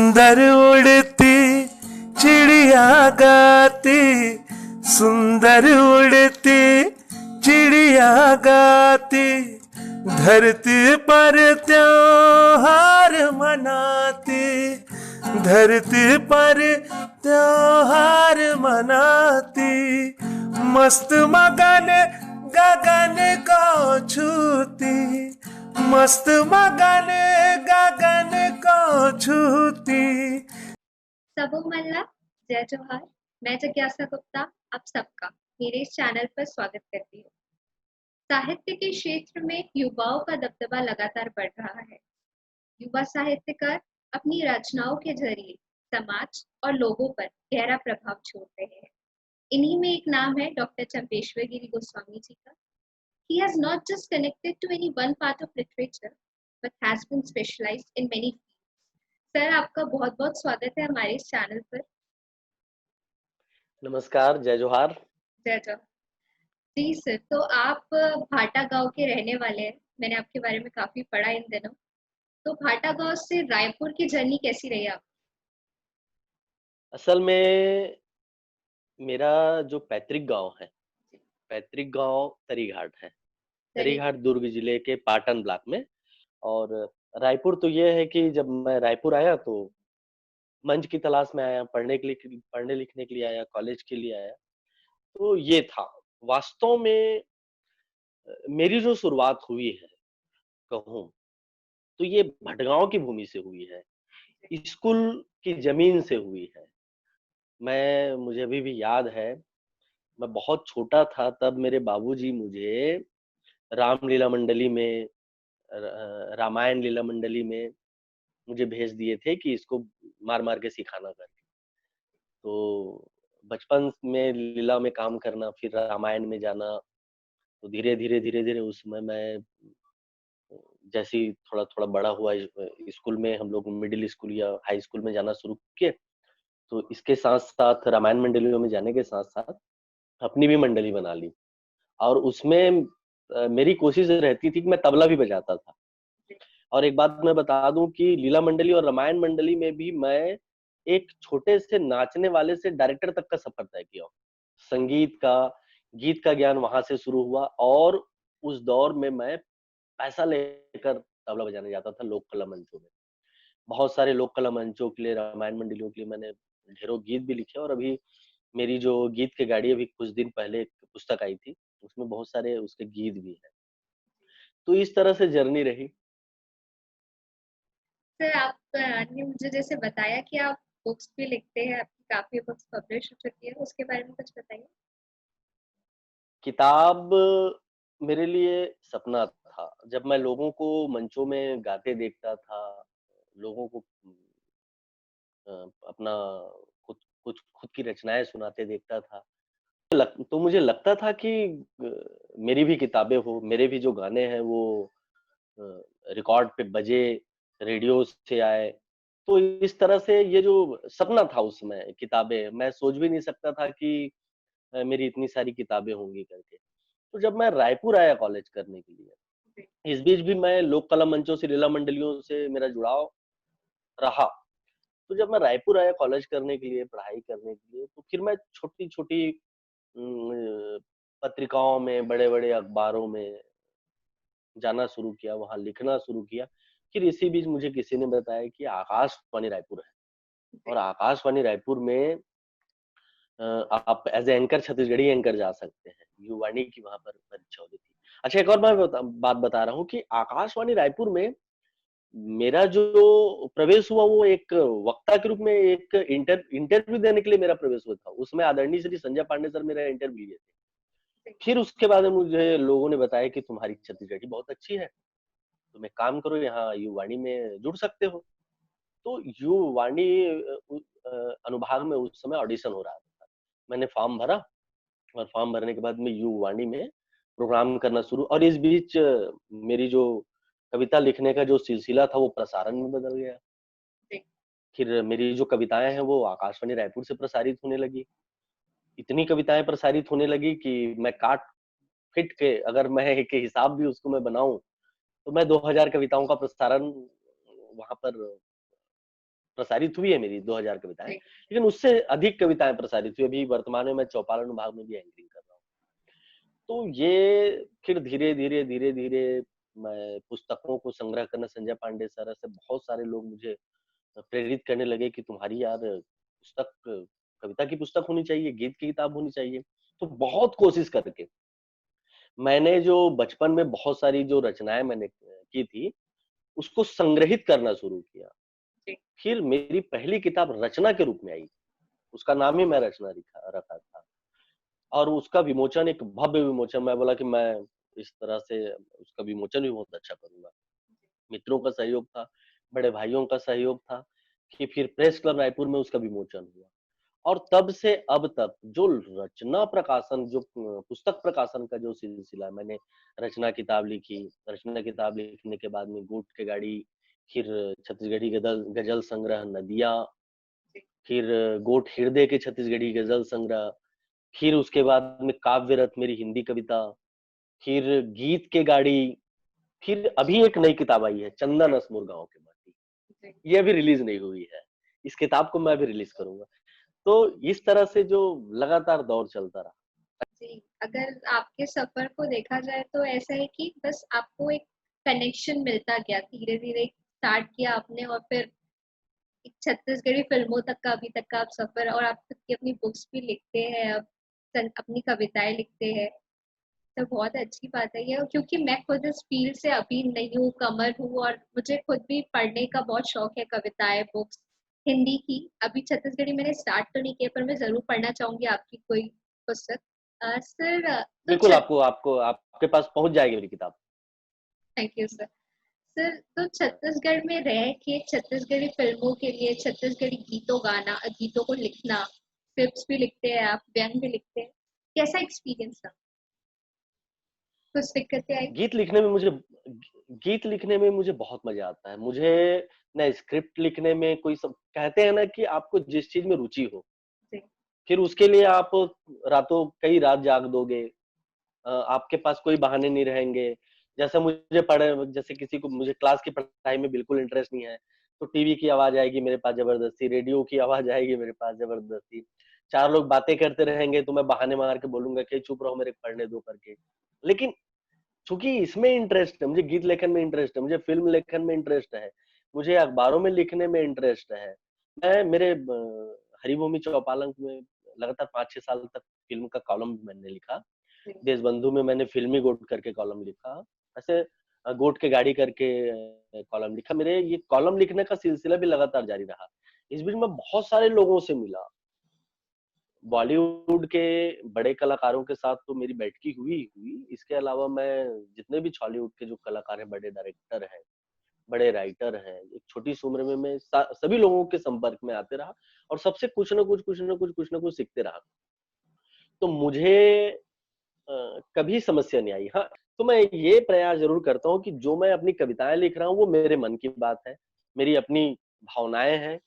सुंदर उड़ती चिड़िया गाती, सुंदर उड़ती चिड़िया गाती, धरती पर त्योहार मनाती, धरती पर त्योहार मनाती, मस्त मगन गगन को छूती, मस्त मगन गगन को छूती। सबो मल्ला, जय जोहार। मैं जिज्ञासा गुप्ता आप सबका मेरे इस चैनल पर स्वागत करती हूँ। साहित्य के क्षेत्र में युवाओं का दबदबा लगातार बढ़ रहा है। युवा साहित्यकार अपनी रचनाओं के जरिए समाज और लोगों पर गहरा प्रभाव छोड़ रहे हैं। इन्हीं में एक नाम है डॉक्टर चंपेश्वर गिरी गोस्वामी जी का। He has not just connected to any one part of literature, but has been specialized in many fields. Sir, आपका बहुत-बहुत स्वागत है हमारे इस चैनल पर। नमस्कार, जय जोहार। जय जोहार। जी सर, तो आप भाटा गांव के रहने वाले हैं। मैंने आपके बारे में काफी पढ़ा इन दिनों। तो भाटा गांव से रायपुर की जर्नी कैसी रही आप? असल में मेरा जो पैतृक गांव है, पैतृक गांव तरीघाट है। तरीघाट दुर्ग जिले के पाटन ब्लॉक में। और रायपुर तो ये है कि जब मैं रायपुर आया तो मंच की तलाश में आया, पढ़ने लिखने के लिए आया, कॉलेज के लिए आया। तो ये था वास्तव में मेरी जो शुरुआत हुई है कहूँ तो ये भटगांव की भूमि से हुई है, स्कूल की जमीन से हुई है। मुझे अभी भी याद है, मैं बहुत छोटा था तब मेरे बाबूजी मुझे रामलीला मंडली में रामायण लीला मंडली में मुझे भेज दिए थे कि इसको मार-मार के सिखाना करके। तो बचपन में लीला में काम करना, फिर रामायण में जाना, तो धीरे-धीरे उस समय मैं जैसे ही थोड़ा-थोड़ा बड़ा हुआ स्कूल में हम लोग मिडिल स्कूल या हाई स्कूल में जाना शुरू किए, तो इसके साथ-साथ रामायण मंडलियों में जाने के साथ-साथ अपनी भी मंडली बना ली। और उसमें मेरी कोशिश रहती थी कि मैं तबला भी बजाता था। और एक बात मैं बता दूँ कि लीला मंडली और रामायण मंडली में भी मैं एक छोटे से नाचने वाले से डायरेक्टर तक का सफर तय किया हूँ। संगीत का, गीत का ज्ञान वहाँ से शुरू हुआ और उस दौर में मैं पैसा लेकर तबला बजाने जाता था लोक कला मंचों में। बहुत सारे लोक कला मंचों के लिए, रामायण मंडलियों के लिए मैंने ढेरों गीत भी लिखे और अभी मेरी जो गीत की गाड़ी अभी कुछ दिन पहले एक पुस्तक आई थी, उसमें बहुत सारे उसके गीत भी हैं। तो इस तरह से जर्नी रही। सर, आपने मुझे जैसे बताया कि आप बुक्स भी लिखते हैं, आपकी काफी बुक्स पब्लिश हो चुकी है, उसके बारे में कुछ बताइए। किताब मेरे लिए सपना था। जब मैं लोगों को मंचों में गाते देखता था, लोगों को अ, अपना खुद कुछ खुद की रचनाएँ सुनाते देखता था, तो मुझे लगता था कि मेरी भी किताबें हो, मेरे भी जो गाने हैं वो अ, रिकॉर्ड पे बजे, रेडियो से आए। तो इस तरह से ये जो सपना था उस समय किताबें, मैं सोच भी नहीं सकता था कि मेरी इतनी सारी किताबें होंगी करके। तो जब मैं रायपुर आया कॉलेज करने के लिए, इस बीच भी मैं लोक कला मंचों से, लीला मंडलियों से मेरा जुड़ाव रहा। तो जब मैं रायपुर आया कॉलेज करने के लिए, पढ़ाई करने के लिए, तो फिर मैं छोटी-छोटी पत्रिकाओं में, बड़े-बड़े अखबारों में जाना शुरू किया, वहाँ लिखना शुरू किया। फिर इसी बीच मुझे किसी ने बताया कि आकाशवाणी रायपुर है और आकाशवाणी रायपुर में आप as a anchor Chhattisgarhi anchor जा सकते हैं। युवाणी की वहाँ पर परीक्षा होती थी। अच्छा एक और मैं बात बता रहा हूँ कि आकाशवाणी रायपुर में मेरा जो प्रवेश हुआ वो एक वक्ता के रूप में एक इंटरव्यू देने के लिए मेरा प्रवेश हुआ था। उसमें आदरणीय श्री संजय पांडे सर मेरा इंटरव्यू लिए थे। फिर उसके बाद में मुझे लोगों ने बताया कि तुम्हारी छत्तीसगढ़ी बहुत अच्छी है, तुम एक काम करो यहाँ युवाणी में जुड़ सकते हो। तो युवाणी अनुभाग में उस समय ऑडिशन हो रहा था। मैंने फॉर्म भरा और फॉर्म भरने के बाद मैं युवाणी में प्रोग्राम करना शुरू और इस बीच मेरी जो कविता लिखने का जो सिलसिला था वो प्रसारण में बदल गया। फिर मेरी जो कविताएँ हैं वो आकाशवाणी रायपुर से प्रसारित होने लगी। इतनी कविताएँ प्रसारित होने लगी कि मैं काट-पीट के अगर मैं एक हिसाब भी उसको मैं बनाऊँ, तो मैं 2000 कविताओं का प्रसारण वहाँ पर प्रसारित हुई है मेरी 2000 कविताएं, जी। लेकिन उससे अधिक कविताएं प्रसारित हुई। अभी वर्तमान में मैं चौपाल अनुभाग में भी एंकरिंग कर रहा हूँ। तो ये फिर धीरे-धीरे मैं पुस्तकों को संग्रह करना, संजय पांडे सर ऐसे बहुत सारे लोग मुझे प्रेरित करने लगे कि तुम्हारी यार पुस्तक, कविता की पुस्तक होनी चाहिए, गीत की किताब होनी चाहिए। तो बहुत कोशिश करके मैंने जो बचपन में बहुत सारी जो रचनाएँ मैंने की थी, उसको संग्रहित करना शुरू किया। जी। फिर मेरी पहली किताब रचना के रूप में आई। उसका नाम ही मैं रचना रखा था। और उसका विमोचन, एक भव्य विमोचन, मैं बोला कि मैं इस तरह से उसका विमोचन भी बहुत अच्छा करूँगा। मित्रों का सहयोग था, बड़े भाइयों का सहयोग था कि फिर प्रेस क्लब रायपुर में उसका विमोचन हुआ। और तब से अब तक जो रचना प्रकाशन, जो पुस्तक प्रकाशन का जो सिलसिला है, मैंने रचना किताब लिखने के बाद में गोट के गाड़ी, फिर छत्तीसगढ़ी गदल गज़ल संग्रह नदियाँ, फिर गोट हृदय के छत्तीसगढ़ी गज़ल संग्रह, फिर उसके बाद में काव्य रथ मेरी हिंदी कविता, फिर गीत के गाड़ी, फिर अभी एक नई किताब आई है चंदन असमुर गाँव के माटी। जी। ये अभी रिलीज़ नहीं हुई है। इस किताब को मैं अभी रिलीज़ करूँगा। तो इस तरह से जो लगातार दौर चलता रहा। जी, अगर आपके सफर को देखा जाए तो ऐसा है कि बस आपको एक कनेक्शन मिलता गया, धीरे-धीरे स्टार्ट किया आपने और फिर एक छत्तीसगढ़ी फ़िल्मों तक का अभी तक का आप सफर, और आप खुद की अपनी बुक्स भी लिखते हैं अब, अपनी कविताएँ लिखते हैं। तो बहुत अच्छी बात है ये, क्योंकि मैं खुद इस फ़ील्ड से अभी नई हूँ, कमर हूँ, और मुझे खुद भी पढ़ने का बहुत शौक है, कविताएँ, बुक्स, हिंदी की। अभी छत्तीसगढ़ी मैंने स्टार्ट तो नहीं किया, पर मैं ज़रूर पढ़ना चाहूँगी आपकी कोई पुस्तक। सर, तो बिल्कुल आपको आपको आपके पास पहुँच जाएगी मेरी किताब। Thank you sir. सर, तो हाँ। छत्तीसगढ़ में रह के छत्तीसगढ़ी फ़िल्मों के लिए छत्तीसगढ़ी गीतों को लिखना, स्क्रिप्ट्स भी लिखते हैं आप, व्यंग भी लिखते हैं। कैसा एक्सपीरियंस था? कुछ दिक्कतें आई? गीत लिखने में मुझे बहुत मज़ा आता है। मुझे ना स्क्रिप्ट लिखने में कोई सब कहते हैं ना कि आपको जिस चीज़ में रुचि हो, जी। फिर उसके लिए आप कई रात जाग दोगे। आपके पास कोई बहाने नहीं रहेंगे। जैसे किसी को मुझे क्लास की पढ़ाई में बिल्कुल इंटरेस्ट नहीं है, तो टीवी की आवाज़ आएगी मेरे पास ज़बरदस्ती, रेडियो की आवाज़ आएगी मेरे पास ज़बरदस्ती। 4 लोग बातें करते रहेंगे तो मैं बहाने मार के बोलूँगा कि चुप रहो मेरे को पढ़ने दो करके। लेकिन चूँकि इसमें इंटरेस्ट है, मुझे गीत लेखन में इंटरेस्ट है, मुझे फ़िल्म लेखन में इंटरेस्ट है, मुझे अखबारों में लिखने में इंटरेस्ट है। मैं मेरे हरिभूमि चौपाल अंक में लगातार 5-6 साल तक फ़िल्म का कॉलम मैंने लिखा। जी। देशबंधु में मैंने फ़िल्मी गोट करके कॉलम लिखा। ऐसे गोट के गाड़ी करके कॉलम लिखा। मेरे ये कॉलम लिखने का सिलसिला भी लगातार जारी रहा। इस बीच मैं बहुत सारे लोगों से मिला। बॉलीवुड के बड़े कलाकारों के साथ तो मेरी बैठकी हुई ही हुई। इसके अलावा मैं जितने भी छॉलीवुड के जो कलाकार हैं, बड़े डायरेक्टर हैं, बड़े राइटर हैं, एक छोटी सी उम्र में मैं सभी लोगों के संपर्क में आते रहा और सबसे कुछ न कुछ सीखते रहा। तो मुझे कभी समस्या नहीं आई। हाँ, तो मैं ये प्रयास ज़रूर करता हूँ कि जो मैं अपनी कविताएँ लिख रहा हूँ, वो मेरे मन की बात है, मेरी अपनी भावनाएँ हैं,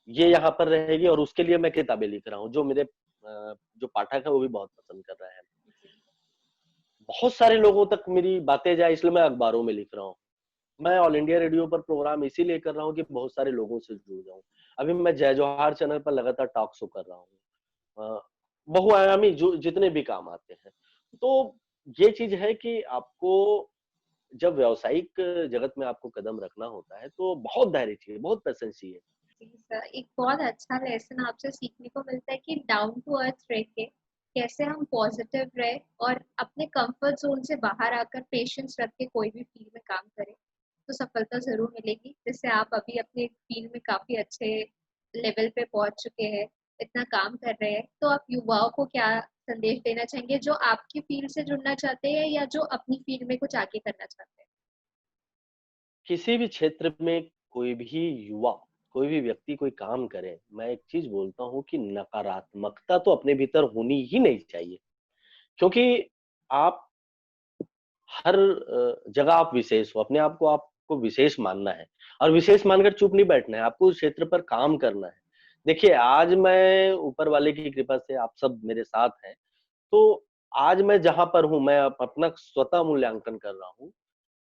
ये यहाँ पर रहेगी और उसके लिए मैं किताबें लिख रहा हूँ, जो मेरे जो पाठक हैं, वो भी बहुत पसंद कर रहे हैं। बहुत सारे लोगों तक मेरी बातें जाए इसलिए मैं अखबारों में लिख रहा हूँ। मैं ऑल इंडिया रेडियो पर प्रोग्राम इसीलिए कर रहा हूँ कि बहुत सारे लोगों से जुड़ जाऊँ। अभी मैं जय जोहार चैनल पर लगातार टॉक शो कर रहा हूँ। बहुआयामी जो जितने भी काम आते हैं। तो ये चीज़ है कि आपको जब व्यावसायिक जगत में आपको कदम रखना होता है, तो बहुत धैर्य चाहिए, बहुत पेशेंस चाहिए। जी सर, एक बहुत अच्छा लेसन आपसे सीखने को मिलता है कि डाउन टू अर्थ रह के कैसे हम पॉजिटिव रहे और अपने कंफर्ट जोन से बाहर आकर पेशेंस रख के कोई भी फील्ड में काम करें, तो सफलता ज़रूर मिलेगी। जैसे आप अभी अपने फील्ड में काफ़ी अच्छे लेवल पे पहुँच चुके हैं, इतना काम कर रहे हैं, तो आप युवाओं को क्या संदेश देना चाहेंगे जो आपकी फील्ड से जुड़ना चाहते हैं या जो अपनी फील्ड में कुछ आगे करना चाहते हैं? किसी भी क्षेत्र में कोई भी युवा, कोई भी व्यक्ति कोई काम करे, मैं एक चीज़ बोलता हूँ कि नकारात्मकता तो अपने भीतर होनी ही नहीं चाहिए। क्योंकि आप हर जगह आप विशेष हो, अपने आप को आपको विशेष मानना है और विशेष मानकर चुप नहीं बैठना है, आपको उस क्षेत्र पर काम करना है। देखिए, आज मैं ऊपर वाले की कृपा से आप सब मेरे साथ हैं, तो आज मैं जहाँ पर हूँ, मैं अपना स्वतः मूल्यांकन कर रहा हूँ,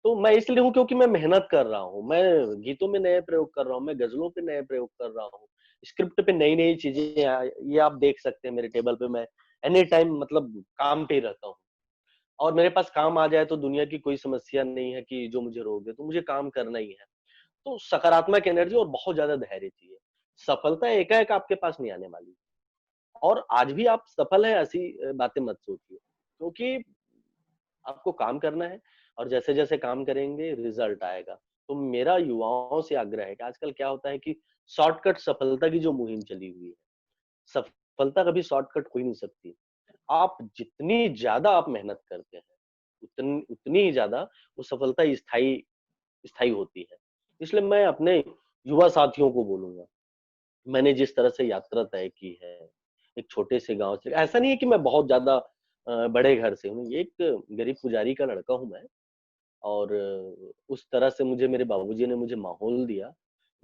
तो मैं इसलिए हूँ क्योंकि मैं मेहनत कर रहा हूँ, मैं गीतों में नए प्रयोग कर रहा हूँ, मैं गजलों पे नए प्रयोग कर रहा हूँ, स्क्रिप्ट पे नई-नई चीजें ये आप देख सकते हैं मेरे टेबल पे मैं एनी टाइम मतलब काम पे ही रहता हूँ। और मेरे पास काम आ जाए तो दुनिया की कोई समस्या नहीं है कि जो मुझे रोक दे, तो मुझे काम करना ही है। तो सकारात्मक एनर्जी और बहुत ज़्यादा धैर्य चाहिए। सफलता एकाएक आपके पास नहीं आने वाली और आज भी आप सफल हैं ऐसी बातें मत सोचिए, क्योंकि आपको काम करना है और जैसे-जैसे काम करेंगे रिजल्ट आएगा। तो मेरा युवाओं से आग्रह है कि आजकल क्या होता है कि शॉर्टकट सफलता की जो मुहिम चली हुई है, सफलता कभी शॉर्टकट हो ही नहीं सकती। आप जितनी ज़्यादा आप मेहनत करते हैं, उतनी उतनी ही ज़्यादा वो सफलता स्थायी स्थायी होती है। इसलिए मैं अपने युवा साथियों को बोलूँगा, मैंने जिस तरह से यात्रा तय की है, एक छोटे से गाँव से ऐसा नहीं है कि मैं बहुत ज़्यादा बड़े घर से हूँ, एक गरीब पुजारी का लड़का हूँ मैं और उस तरह से मुझे मेरे बाबूजी ने मुझे माहौल दिया।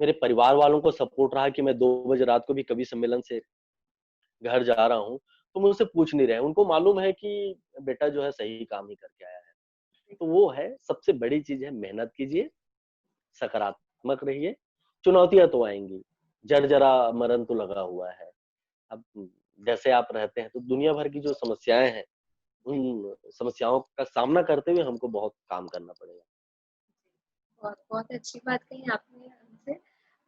मेरे परिवार वालों को सपोर्ट रहा कि मैं 2 बजे रात को भी कवि सम्मेलन से घर जा रहा हूँ, तो मुझसे पूछ नहीं रहे हैं। उनको मालूम है कि बेटा जो है सही काम ही करके आया है। तो वो है सबसे बड़ी चीज़ है मेहनत कीजिए, सकारात्मक रहिए, चुनौतियाँ तो आएँगी, जर-जरा मरण तो लगा हुआ है। अब जैसे आप रहते हैं तो दुनिया भर की जो समस्याएँ हैं, उन समस्याओं का सामना करते हुए हमको बहुत काम करना पड़ेगा। बहुत बहुत अच्छी बात कही आपने हमसे।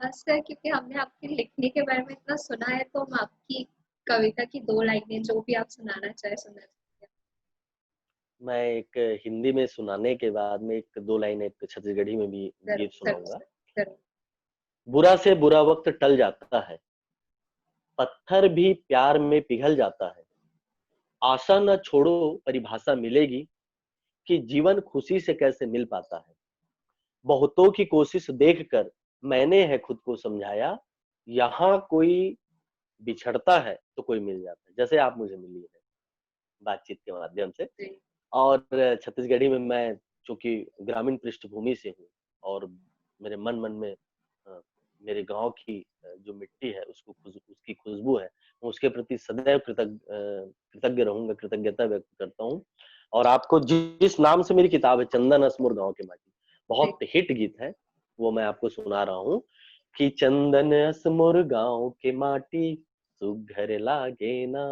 सर, क्योंकि हमने आपके लिखने के बारे में इतना सुना है, तो हम आपकी कविता की 2 लाइनें जो भी आप सुनाना चाहें सुना सकते हैं। मैं एक हिंदी में सुनाने के बाद में एक 2 लाइन एक छत्तीसगढ़ी में भी ज़रूर, गीत ज़रूर सुनाऊँगा। सर, ज़रूर। बुरा से बुरा वक़्त टल जाता है, पत्थर भी प्यार में पिघल जाता है। आशा न छोड़ो परिभाषा मिलेगी कि जीवन खुशी से कैसे मिल पाता है। बहुतों की कोशिश देखकर मैंने है खुद को समझाया, यहाँ कोई बिछड़ता है तो कोई मिल जाता है। जैसे आप मुझे मिली हैं बातचीत के माध्यम से। जी, और छत्तीसगढ़ी में मैं चूँकि ग्रामीण पृष्ठभूमि से हूँ और मेरे मन-मन में मेरे गाँव की जो मिट्टी है उसको उसकी खुशबू है, मैं उसके प्रति सदैव कृतज्ञ रहूँगा, कृतज्ञता व्यक्त करता हूँ। और आपको जिस नाम से मेरी किताब है चंदन असमुर गाँव की माटी, जी। बहुत हिट गीत है, वो मैं आपको सुना रहा हूँ कि चंदन असमुर गाँव के माटी सुघर लागे ना।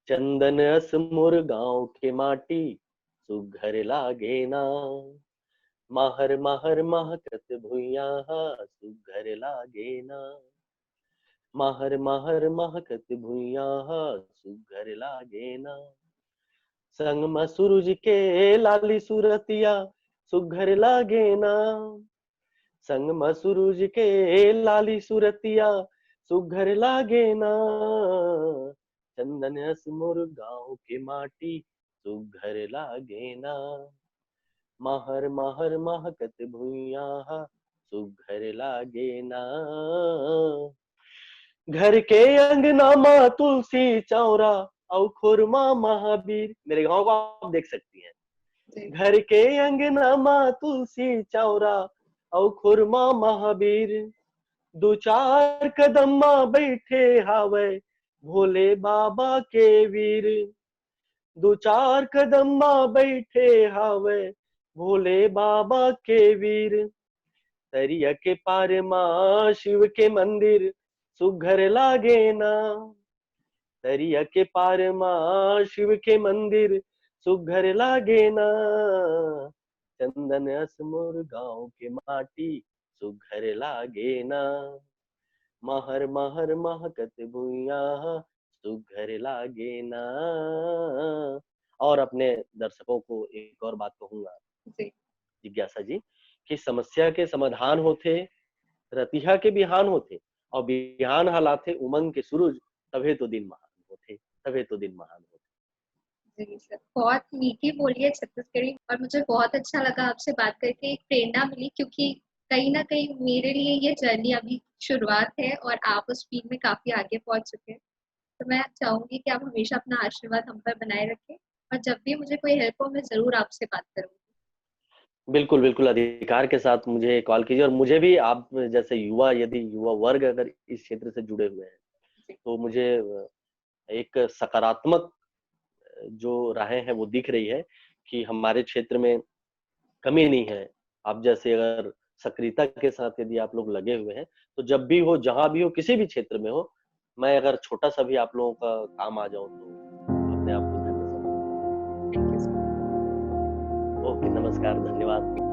चंदन अस मोर गाँव के माटी सुघर लागे ना। महर महर महकत भुइयाँ सुघर लागे ना। महर महर महकत भुइयाँ सुघर लागे ना। संग म सूरज के लाली सूरतिया सुघर लागे ना। संग म सूरज के लाली सूरतिया सुघर लागे ना। चंदन अस मोर गाँव के माटी सुघर लागे ना। महर महर महकत भुइयाँ सुघर लागे ना। घर के अंगना माँ तुलसी चौरा औ खुरमा महावीर, मेरे गाँव को आप देख सकती हैं। जी, घर के अंगना माँ तुलसी चौरा औ खुरमा महावीर, दो चार कदम माँ बैठे हावे भोले बाबा के वीर। दो चार कदम माँ बैठे हावे भोले बाबा के वीर। दरिया के पार माँ शिव के मंदिर सुघर लागे ना। दरिया के पार माँ शिव के मंदिर सुघर लागे ना। चंदन असमुर गाँव के माटी सुघर लागे ना। महर महर महकत भुइयाँ सुघर लागे ना। और अपने दर्शकों को एक और बात कहूंगा जी। जिज्ञासा जी, कि समस्या के समाधान होते, रतिहा के बिहान होते और बिहान हालाते उमंग के सूरज, तबे तो दिन महान होते, तबे तो दिन महान होते। जी सर, बहुत मीठी बोली है छत्तीसगढ़ी, और मुझे बहुत अच्छा लगा आपसे बात करके, एक प्रेरणा मिली, क्योंकि कहीं न कहीं मेरे लिए ये जर्नी अभी शुरुआत है और आप उस फील्ड में काफ़ी आगे पहुँच चुके हैं। तो मैं चाहूँगी कि आप हमेशा अपना आशीर्वाद हम पर बनाए रखें, और जब भी मुझे कोई हेल्प हो मैं ज़रूर आपसे बात करूँगी। बिल्कुल, बिल्कुल अधिकार के साथ मुझे कॉल कीजिए और मुझे भी आप जैसे युवा यदि युवा वर्ग अगर इस क्षेत्र से जुड़े हुए हैं, जी, तो मुझे एक सकारात्मक जो राहें हैं वो दिख रही है कि हमारे क्षेत्र में कमी नहीं है। आप जैसे अगर सक्रियता के साथ यदि आप लोग लगे हुए हैं, तो जब भी हो, जहाँ भी हो, किसी भी क्षेत्र में हो, मैं अगर छोटा-सा भी आप लोगों का काम आ जाऊँ तो अपने आप को धन्य समझूँगा। Thank you so much. Okay, नमस्कार, धन्यवाद।